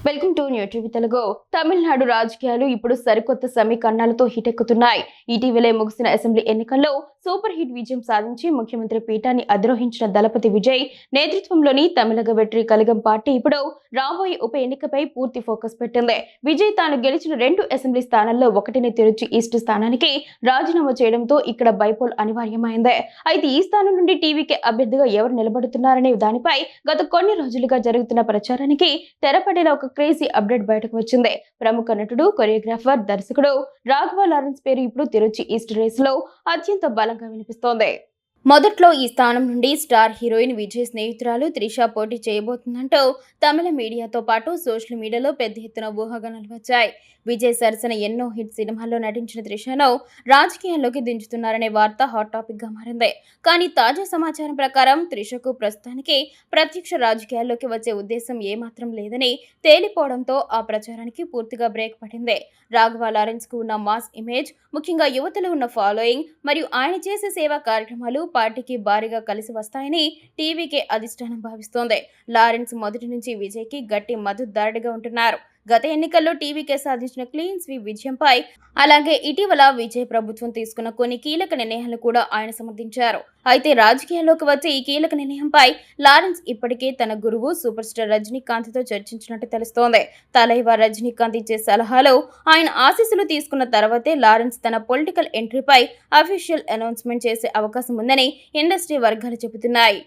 Welcome to new TV Telugu. Tamil Nadu రాజకీయాలు ఇప్పుడు సరికొత్త సమీకరణాలతో హిటెక్కుతున్నాయి. ఇటీవలే ముగిసిన అసెంబ్లీ ఎన్నికల్లో సూపర్ హిట్ విజయం సాధించి ముఖ్యమంత్రి పీఠాన్ని అధిరోహించిన దళపతి విజయ్ నేతృత్వంలోని తమిళగ వెట్రి కళగం పార్టీ ఇప్పుడు రాబోయే ఉప ఎన్నికపై పూర్తి ఫోకస్ పెట్టింది. విజయ్ తాను గెలిచిన 2 అసెంబ్లీ స్థానాల్లో ఒకటిని తిరుచి ఈస్ట్ స్థానానికి రాజీనామా చేయడంతో ఇక్కడ బైపోల్ అనివార్యమైంది. అయితే ఈ స్థానం నుండి టీవీకి అభ్యర్థిగా ఎవరు నిలబడుతున్నారనే దానిపై గత కొన్ని రోజులుగా జరుగుతున్న ప్రచారానికి తెరపడేలా ఒక క్రేజీ అప్డేట్ బయటకు వచ్చింది. ప్రముఖ నటుడు, కొరియోగ్రాఫర్, దర్శకుడు రాఘవ లారెన్స్ పేరు ఇప్పుడు తిరుచి ఈస్ట్ రేస్ లో అత్యంత బలంగా వినిపిస్తోంది. మొదట్లో ఈ స్థానం నుండి స్టార్ హీరోయిన్ విజయ్ స్నేహితురాలు త్రిష పోటీ చేయబోతుందంటూ తమిళ మీడియాతో పాటు సోషల్ మీడియాలో పెద్ద ఎత్తున ఊహాగానాలు వచ్చాయి. విజయ్ సరసన ఎన్నో హిట్ సినిమాల్లో నటించిన త్రిషను రాజకీయాల్లోకి దించుతున్నారనే వార్త హాట్ టాపిక్ గా మారింది. కానీ తాజా సమాచారం ప్రకారం త్రిషకు ప్రస్తుతానికి ప్రత్యక్ష రాజకీయాల్లోకి వచ్చే ఉద్దేశం ఏమాత్రం లేదని తేలిపోవడంతో ఆ ప్రచారానికి పూర్తిగా బ్రేక్ పడింది. రాఘవ లారెన్స్ కు ఉన్న మాస్ ఇమేజ్, ముఖ్యంగా యువతలో ఉన్న ఫాలోయింగ్ మరియు ఆయన చేసే సేవా కార్యక్రమాలు పార్టీకి భారీగా కలిసి వస్తాయని టీవీకే అధిష్టానం భావిస్తోంది. లారెన్స్ మొదటి నుంచి విజయ్ కి గట్టి మద్దతుదారుడిగా ఉంటున్నారు. గత ఎన్నికల్లో టీవీకే సాధించిన క్లీన్ స్వీప్ విజయంపై, అలాగే ఇటీవల విజయ్ ప్రభుత్వం తీసుకున్న కొన్ని కీలక నిర్ణయాలు కూడా ఆయన సమర్థించారు. అయితే రాజకీయాల్లోకి వచ్చే ఈ కీలక నిర్ణయంపై లారెన్స్ ఇప్పటికే తన గురువు సూపర్ స్టార్ రజనీకాంత్ తో చర్చించినట్టు తెలుస్తోంది. తలైవా రజనీకాంత్ ఇచ్చే సలహాలు, ఆయన ఆశీస్సులు తీసుకున్న తర్వాతే లారెన్స్ తన పొలిటికల్ ఎంట్రీపై అఫీషియల్ అనౌన్స్మెంట్ చేసే అవకాశం ఉందని ఇండస్ట్రీ వర్గాలు చెబుతున్నాయి.